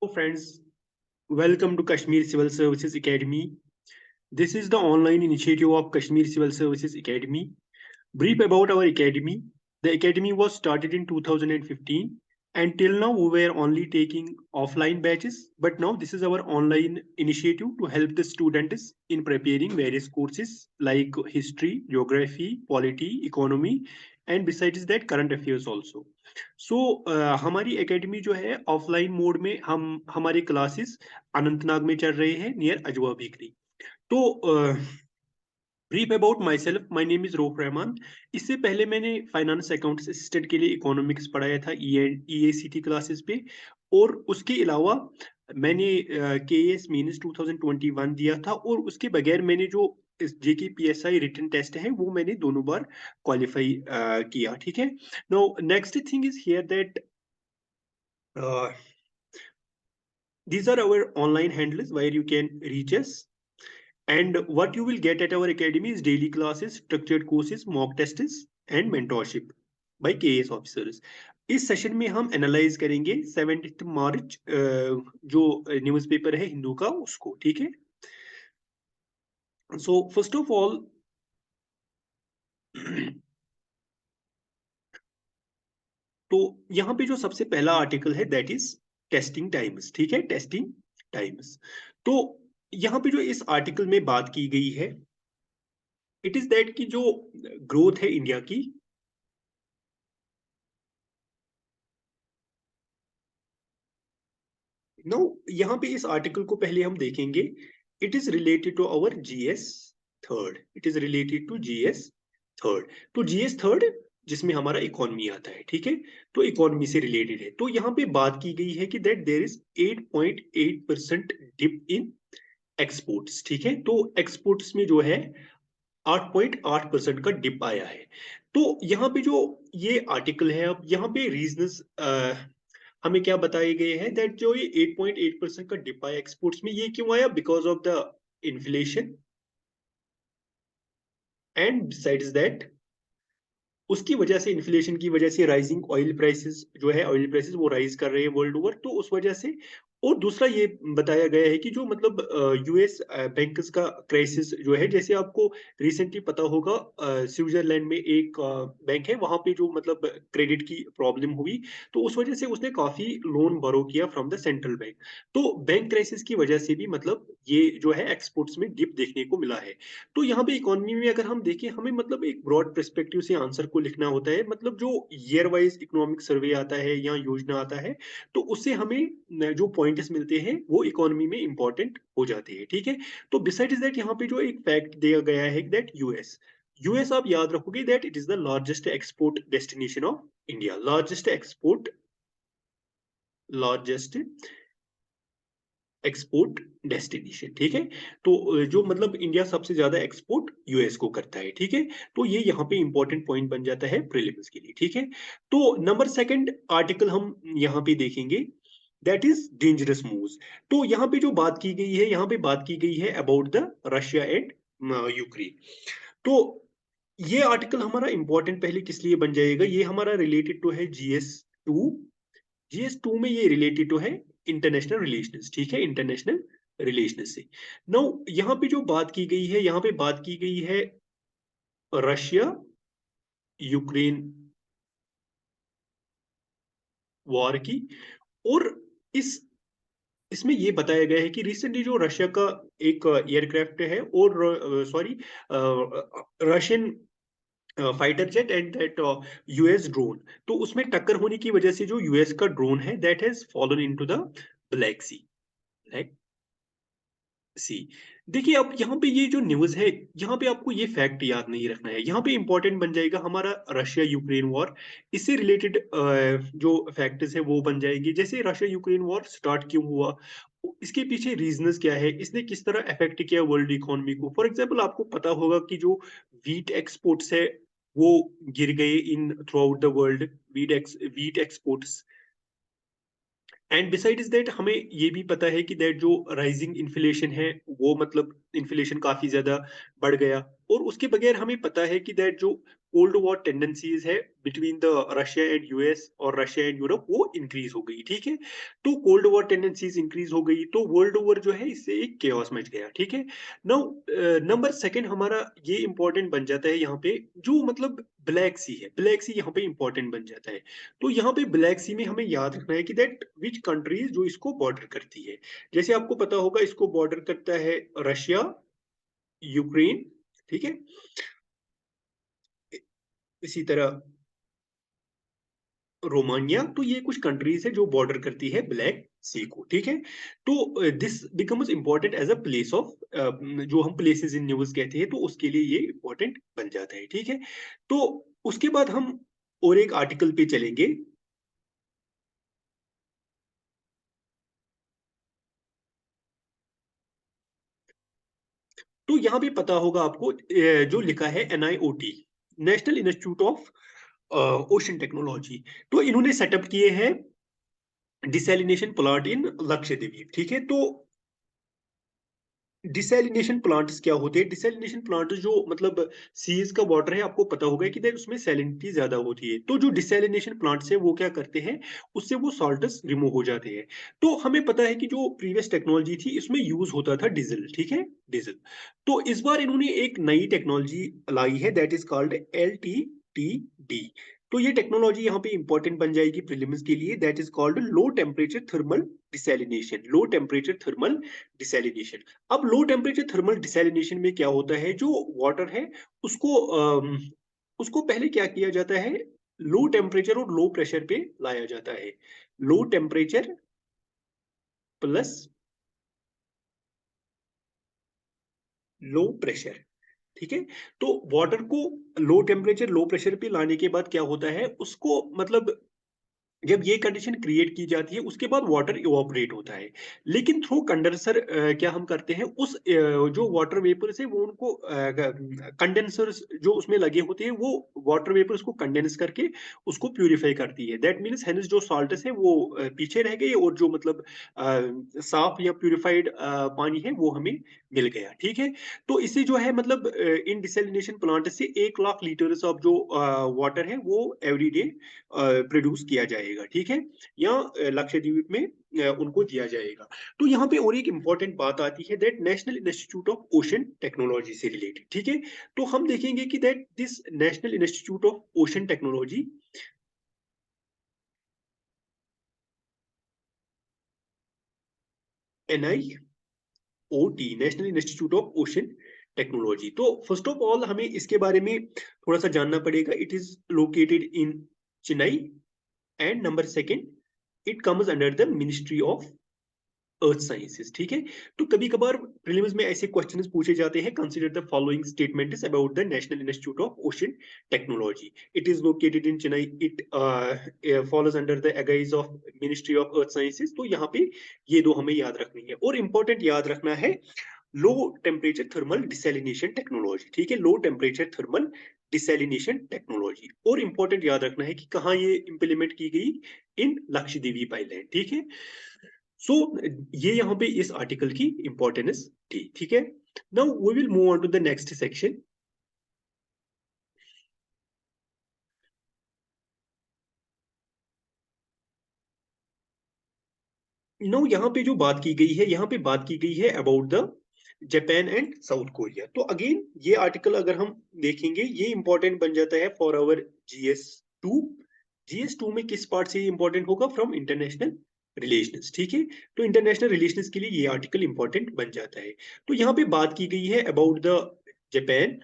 Friends, welcome to Kashmir Civil Services Academy. This is the online initiative of Kashmir Civil Services Academy. Brief about our academy. The academy was started in 2015 and till now we were only taking offline batches, but now this is our online initiative to help the students in preparing various courses like history, geography, polity, economy and besides that current affairs also. सो हमारी academy जो है offline mode में हम हमारे classes Anantnag में चल रहे हैं नियर अजवा बेकरी। तो brief about my self, my name is Rauf Rahman. इससे पहले मैंने फाइनेंस अकाउंट्स असिस्टेंट के लिए इकोनॉमिक्स पढ़ाया था EACT क्लासेस पे, और उसके अलावा मैंने KS मीन्स 2021 दिया था, और उसके बगैर मैंने जो JKPSI रिटन टेस्ट है वो मैंने दोनों बार क्वालिफाई किया। ठीक है। No next thing is here that these are our online handles where you can reach us. And what you will get at our academy is daily classes, structured courses, mock tests and mentorship by KS officers. इस session में हम analyse करेंगे 7 मार्च जो newspaper है हिंदू का उसको। ठीक है। सो फर्स्ट ऑफ ऑल तो यहाँ पे जो सबसे पहला आर्टिकल है दैट इज टेस्टिंग टाइम्स। ठीक है, टेस्टिंग टाइम्स। तो यहाँ पे जो इस आर्टिकल में बात की गई है इट इज दैट की जो ग्रोथ है इंडिया की, नो यहाँ पे इस आर्टिकल को पहले हम देखेंगे। It is related to our GS third. It is related to GS third. तो GS थर्ड जिसमें हमारा इकोनॉमी आता है। ठीक है, तो इकोनॉमी से रिलेटेड है। तो यहाँ पे बात की गई है कि that there is 8.8% dip in exports. ठीक है, तो एक्सपोर्ट्स में जो है 8.8% का डिप आया है। तो यहाँ पे जो ये आर्टिकल है, अब यहाँ पे रीजंस हमें क्या बताए गए हैं दैट जो ये 8.8% का डिप आया एक्सपोर्ट्स में, ये क्यों आया? Because of the inflation and besides that उसकी वजह से, इन्फ्लेशन की वजह से राइजिंग ऑयल प्राइसेस जो है, ऑयल प्राइसेस वो राइज कर रहे हैं वर्ल्ड ओवर, तो उस वजह से। और दूसरा ये बताया गया है कि जो मतलब US बैंकर्स का क्राइसिस जो है, जैसे आपको रिसेंटली पता होगा स्विट्जरलैंड में एक बैंक है, वहां पे जो मतलब क्रेडिट की प्रॉब्लम हुई, तो उस वजह से उसने काफी लोन बोरो किया फ्रॉम द सेंट्रल बैंक। तो बैंक क्राइसिस की वजह से भी मतलब ये जो है एक्सपोर्ट्स में डिप देखने को मिला है। तो यहाँ पे इकोनॉमी में अगर हम देखें, हमें मतलब एक ब्रॉड पर्सपेक्टिव से आंसर को लिखना होता है। मतलब जो ईयर वाइज इकोनॉमिक सर्वे आता है या योजना आता है, तो उससे हमें जो पॉइंट्स मिलते हैं वो इकोनॉमी में इंपॉर्टेंट हो जाते हैं। ठीक है। तो बिसाइड्स दैट यहाँ पे जो एक फैक्ट दिया गया है दैट यूएस आप याद रखोगे that it is the largest export destination of India. Largest export destination. ठीक है। तो जो मतलब इंडिया सबसे ज्यादा एक्सपोर्ट US को करता है। ठीक है। तो ये यहाँ पे इंपॉर्टेंट पॉइंट बन जाता है प्रीलिम्स के लिए। ठीक है। तो नंबर सेकंड आर्टिकल हम यहाँ पे देखेंगे दैट इज डेंजरस मूव्स। तो यहाँ पे जो बात की गई है, यहाँ पे बात की गई है about the Russia and Ukraine. तो ये आर्टिकल हमारा इंपॉर्टेंट पहले किस लिए बन जाएगा, ये हमारा रिलेटेड टू है GS2। GS2 में ये रिलेटेड टू है इंटरनेशनल रिलेशंस। ठीक है, इंटरनेशनल रिलेशंस से। नाउ यहाँ पे जो बात की गई है, यहाँ पे बात की गई है रशिया यूक्रेन वॉर की। और इस इसमें ये बताया गया है कि रिसेंटली जो रशिया का एक एयरक्राफ्ट है, और sorry Russian fighter jet and that US drone, तो उसमें टक्कर होने की वजह से जो US का ड्रोन है that has fallen into the Black Sea. Sea, देखिए अब यहाँ पे ये जो न्यूज है, यहाँ पे आपको ये फैक्ट याद नहीं रखना है। यहाँ पे इंपॉर्टेंट बन जाएगा हमारा रशिया यूक्रेन वॉर। इससे रिलेटेड जो फैक्टर्स है वो बन जाएंगे, जैसे रशिया यूक्रेन वॉर स्टार्ट क्यों हुआ, इसके पीछे रीजंस क्या है, इसने किस तरह अफेक्ट किया वर्ल्ड इकोनॉमी को। फॉर एग्जांपल आपको पता होगा कि जो वीट एक्सपोर्ट्स है वो गिर गए in through out the world. Wheat exports and besides that हमें ये भी पता है कि दैट जो राइजिंग इन्फ्लेशन है वो मतलब इन्फ्लेशन काफी ज्यादा बढ़ गया। और उसके बगैर हमें पता है कि दैट जो कोल्ड वॉर टेंडेंसीज है between the Russia and US और रशिया एंड यूरोप वो इंक्रीज हो गई, ठीक है। तो कोल्ड वॉर टेंडेंसीज इंक्रीज हो गई तो वर्ल्ड ओवर जो है इससे एक केओस मच गया, ठीक है। नाउ नंबर सेकंड हमारा ये इंपॉर्टेंट बन जाता है यहाँ पे, जो मतलब ब्लैक सी है, ब्लैक सी यहाँ पे इंपॉर्टेंट बन जाता है। तो यहाँ पे ब्लैक सी में हमें याद रखना है कि दैट विच कंट्रीज जो इसको बॉर्डर करती है। जैसे आपको पता होगा इसको बॉर्डर करता है रशिया, यूक्रेन, ठीक है। इसी तरह रोमानिया, तो ये कुछ कंट्रीज है जो बॉर्डर करती है ब्लैक सी को, ठीक है। तो this becomes important as a place of, जो हम प्लेसेस इन न्यूज कहते हैं, तो उसके लिए ये इंपॉर्टेंट बन जाता है, ठीक है। तो उसके बाद हम और एक आर्टिकल पे चलेंगे। तो यहाँ पे पता होगा आपको जो लिखा है NIOT, National Institute of Ocean Technology, तो इन्होंने सेटअप किए हैं डिसैलिनेशन प्लांट इन लक्षद्वीप, ठीक है। तो डिसैलिनेशन प्लांट्स क्या होते हैं? डिसैलिनेशन प्लांट जो मतलब सीज का वाटर है, आपको पता होगा कि देर उसमें सैलिनिटी ज्यादा होती है, तो जो डिसैलिनेशन प्लांट्स है वो क्या करते हैं, उससे वो सॉल्ट्स रिमूव हो जाते हैं। तो हमें पता है कि जो प्रीवियस टेक्नोलॉजी थी इसमें यूज होता था डीजल, ठीक है, डीजल। तो इस बार इन्होंने एक नई टेक्नोलॉजी लाई है, दैट इज कॉल्ड LTTD। तो ये टेक्नोलॉजी यहाँ पे इंपॉर्टेंट बन जाएगी प्रीलिम्स के लिए, that is called low temperature thermal desalination, low temperature thermal desalination. अब लो टेम्परेचर थर्मल डिसैलिनेशन में क्या होता है, जो वाटर है उसको उसको पहले क्या किया जाता है, लो टेम्परेचर और लो प्रेशर पे लाया जाता है। Low temperature plus low pressure, ठीक है। तो वाटर को लो टेम्परेचर लो प्रेशर पे लाने के बाद क्या होता है, उसको मतलब जब ये कंडीशन क्रिएट की जाती है उसके बाद वाटर इवापोरेट होता है। लेकिन थ्रू कंडेंसर क्या हम करते हैं, उस जो वाटर वेपर से वो उनको कंडेंसर्स जो उसमें लगे होते हैं वो वाटर वेपर को कंडेंस करके उसको प्यूरिफाई करती है। दैट मीन्स हेंस जो साल्ट्स है वो पीछे रह गए और जो मतलब साफ या प्यूरिफाइड पानी है वो हमें मिल गया, ठीक है। तो इससे जो है मतलब इन डिसैलिनेशन प्लांट से 1 लाख लीटर्स ऑफ जो वाटर है वो एवरी डे प्रोड्यूस किया जाएगा, ठीक है, या लक्षद्वीप में उनको दिया जाएगा। तो यहाँ पे और एक इंपॉर्टेंट बात आती है, that national Institute of Ocean technology से रिलेटेड, ठीक है। तो हम देखेंगे कि that this national Institute of Ocean technology, NIOT, national Institute of Ocean Technology. तो फर्स्ट ऑफ ऑल हमें इसके बारे में थोड़ा सा जानना पड़ेगा। It is located in Chennai, and number second it comes under the ministry of Earth sciences, ठीक है। तो कभी कभार प्रीलिम्स में ऐसे क्वेश्चंस पूछे जाते हैं, consider the following statements about the National Institute of Ocean Technology. It is located in Chennai, it follows under the aegis of Ministry of Earth Sciences. तो यहाँ पे ये दो हमें याद रखनी है, और इंपॉर्टेंट याद रखना है low temperature thermal desalination technology, ठीक है, low temperature thermal desalination technology. और इंपॉर्टेंट याद रखना है कि कहाँ ये इंप्लीमेंट की गई, इन लक्षद्वीप आइलैंड, ठीक है। सो ये यहाँ पे इस आर्टिकल की इंपॉर्टेंस थी, ठीक है। Now we will move on to the next section. Now यहाँ पे जो बात की गई है, यहाँ पे बात की गई है about the Japan and south Korea. तो अगेन ये आर्टिकल अगर हम देखेंगे, ये इंपॉर्टेंट बन जाता है फॉर आवर GS2। GS2 में किस पार्ट से इंपॉर्टेंट होगा, फ्रॉम इंटरनेशनल रिलेशंस, ठीक है। तो इंटरनेशनल रिलेशंस के लिए ये आर्टिकल इंपॉर्टेंट बन जाता है। तो यहाँ पे बात की गई है अबाउट द जापान,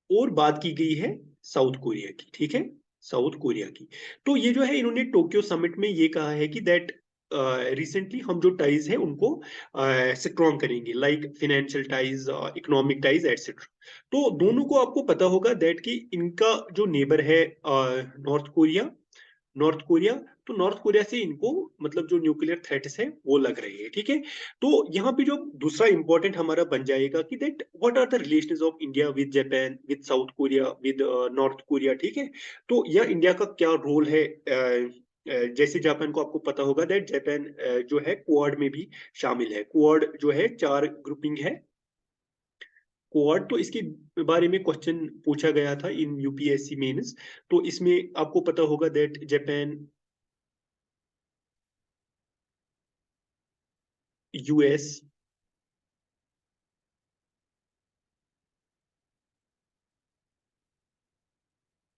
और बात की गई है साउथ कोरिया की, ठीक है, साउथ कोरिया की। तो ये जो है इन्होंने टोक्यो समिट में ये कहा है कि दैट रिसेंटली हम जो टाइज है उनको स्ट्रॉन्ग करेंगे, like financial ties, economic ties etcetera. तो दोनों को आपको पता होगा दैट कि इनका जो नेबर है नॉर्थ कोरिया, नॉर्थ कोरिया, तो नॉर्थ कोरिया से इनको मतलब जो न्यूक्लियर थ्रेट्स है वो लग रही है, ठीक है। तो यहाँ पे जो दूसरा इंपॉर्टेंट हमारा बन जाएगा कि that what are the relations of India with Japan, with South Korea, with North Korea, ठीक है। तो यह इंडिया का क्या रोल है, जैसे जापान को आपको पता होगा दैट जापान जो है क्वाड में भी शामिल है। क्वाड जो है 4 ग्रुपिंग है, क्वाड, तो इसके बारे में क्वेश्चन पूछा गया था इन यूपीएससी मेंस। तो इसमें आपको पता होगा दैट जापान, यूएस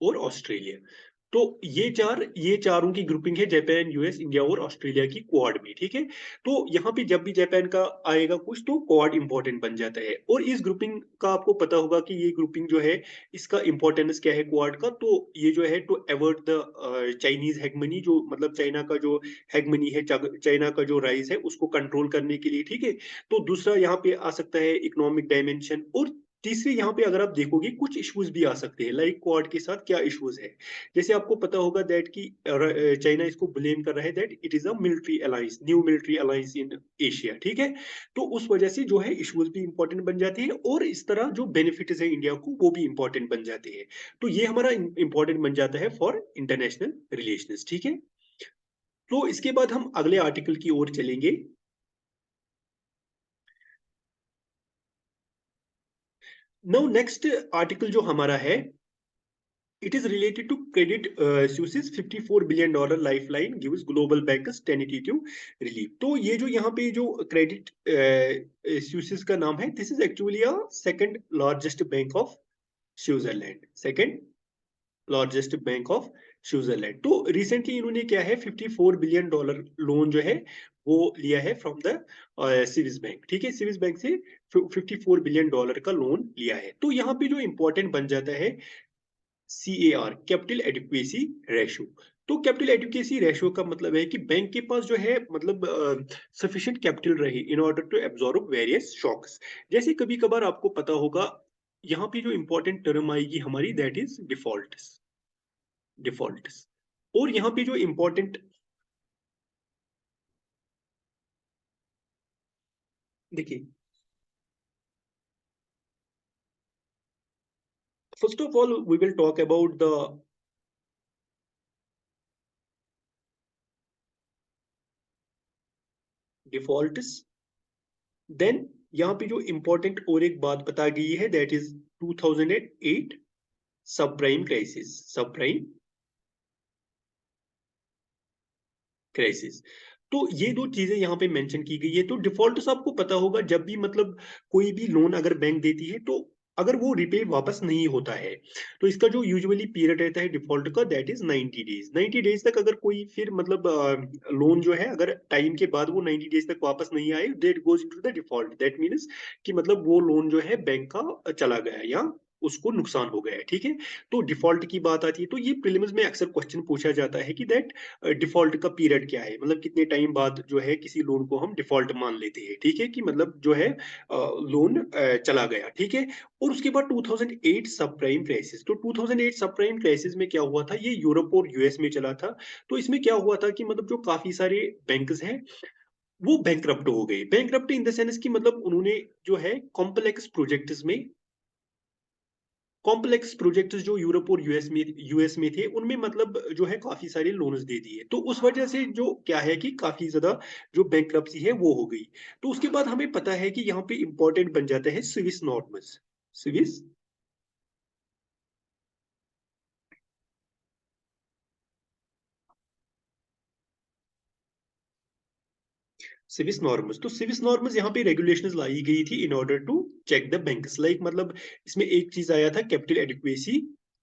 और ऑस्ट्रेलिया। तो ये चारों की ग्रुपिंग है जापान, यूएस, इंडिया और ऑस्ट्रेलिया की क्वाड में, ठीक है। तो यहाँ पे जब भी जापान का आएगा कुछ तो क्वाड इंपॉर्टेंट बन जाता है। और इस ग्रुपिंग का आपको पता होगा कि ये ग्रुपिंग जो है इसका इंपॉर्टेंस क्या है क्वाड का, तो ये जो है टू अवॉइड द चाइनीज हेगमनी, जो मतलब चाइना का जो हेगमनी है, चाइना का जो राइज है उसको कंट्रोल करने के लिए, ठीक है। तो दूसरा यहाँ पे आ सकता है इकोनॉमिक डायमेंशन। और तीसरे यहाँ पे अगर आप देखोगे कुछ इश्यूज भी आ सकते हैं, लाइक क्वाड के साथ क्या इश्यूज है। जैसे आपको पता होगा दैट कि चाइना इसको ब्लेम कर रहा है that it is a military alliance, new military alliance in Asia, ठीक है। तो उस वजह से जो है इश्यूज भी इंपॉर्टेंट बन जाते हैं, और इस तरह जो बेनिफिट्स है इंडिया को वो भी इंपॉर्टेंट बन जाते हैं। तो ये हमारा इंपॉर्टेंट बन जाता है फॉर इंटरनेशनल रिलेशंस, ठीक है। तो इसके बाद हम अगले आर्टिकल की ओर चलेंगे। नाउ नेक्स्ट आर्टिकल जो हमारा है, it is related to credit Suisse $54 billion lifeline gives global bankers tentative relief। तो ये जो यहाँ पे जो क्रेडिट स्विस का नाम है, this is actually a second largest bank of Switzerland, second largest bank of Switzerland. तो रिसेंटली इन्होंने क्या है $54 बिलियन लोन जो है वो लिया है फ्रॉम द स्विस बैंक, ठीक है। स्विस बैंक से $54 बिलियन का लोन लिया है। तो यहाँ पे जो इंपॉर्टेंट बन जाता है CAR, कैपिटल एडिक्वेसी रेशो। तो कैपिटल एडिक्वेसी रेशो का मतलब है कि बैंक के पास जो है मतलब सफिशिएंट कैपिटल रहे in order to absorb various shocks. जैसे कभी कभार आपको पता होगा यहाँ पे जो इंपॉर्टेंट टर्म आएगी हमारी दैट इज डिफॉल्ट्स, डिफॉल्ट्स। और यहाँ पे जो इंपॉर्टेंट, देखिए, first of all we will talk about the defaults. Then यहाँ पे जो इंपॉर्टेंट और एक बात बता गई है दैट इज 2008 सब प्राइम क्राइसिस, सब प्राइम क्राइसिस। तो ये दो चीजें यहाँ पे मेंशन की गई है। तो डिफॉल्ट आपको पता होगा जब भी मतलब कोई भी लोन अगर बैंक देती है, तो अगर वो रिपे वापस नहीं होता है, तो इसका जो यूजुअली पीरियड रहता है डिफॉल्ट का दैट इज 90 डेज। 90 डेज तक अगर कोई फिर मतलब लोन जो है अगर टाइम के बाद वो 90 डेज तक वापस नहीं आए, that goes into the default. That means कि मतलब वो लोन जो है बैंक का चला गया या उसको नुकसान हो गया है, ठीक है। तो डिफॉल्ट की बात आती है, तो ये प्रीलिम्स में अक्सर क्वेश्चन पूछा जाता है कि दैट डिफॉल्ट का पीरियड क्या है, मतलब कितने टाइम बाद जो है किसी लोन को हम डिफॉल्ट मान लेते हैं, ठीक है, कि मतलब जो है लोन चला गया, ठीक है। और उसके बाद 2008 सब प्राइम क्राइसिस। तो 2008 सब प्राइम क्राइसिस में क्या हुआ था, ये यूरोप और यूएस में चला था। तो इसमें क्या हुआ था कि मतलब जो काफी सारे बैंक्स हैं वो बैंकरप्ट हो गए। बैंकरप्ट इन द सेंस कि मतलब उन्होंने जो है कॉम्प्लेक्स प्रोजेक्ट्स जो यूरोप और यूएस में थे उनमें मतलब जो है काफी सारे लोन्स दे दिए। तो उस वजह से जो क्या है कि काफी ज्यादा जो बैंकरप्सी है वो हो गई। तो उसके बाद हमें पता है कि यहाँ पे इंपॉर्टेंट बन जाता है Swiss norms, Swiss civis norms. तो सिविस नॉर्म्स यहाँ पे रेगुलेशंस लाई गई थी in order to check the banks, like मतलब इसमें एक चीज आया था capital adequacy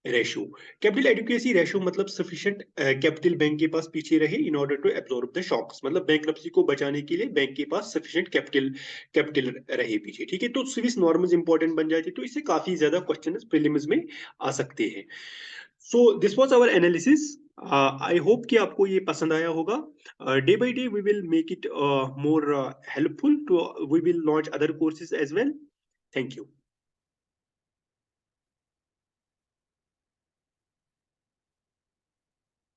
ratio. Capital adequacy ratio मतलब सफिशिएंट कैपिटल बैंक के पास पीछे रहे in order to absorb the shocks, मतलब बैंक्रप्सी को बचाने के लिए बैंक के पास सफिशिएंट कैपिटल रहे पीछे, ठीक है। तो स्विस नॉर्म्स इंपॉर्टेंट बन जाती है, तो इससे काफी ज्यादा क्वेश्चन प्रीलिम्स में आ सकते हैं। So this was our analysis. I hope कि आपको ये पसंद आया होगा। Day by day we will make it more helpful to we will launch other courses as well. Thank you.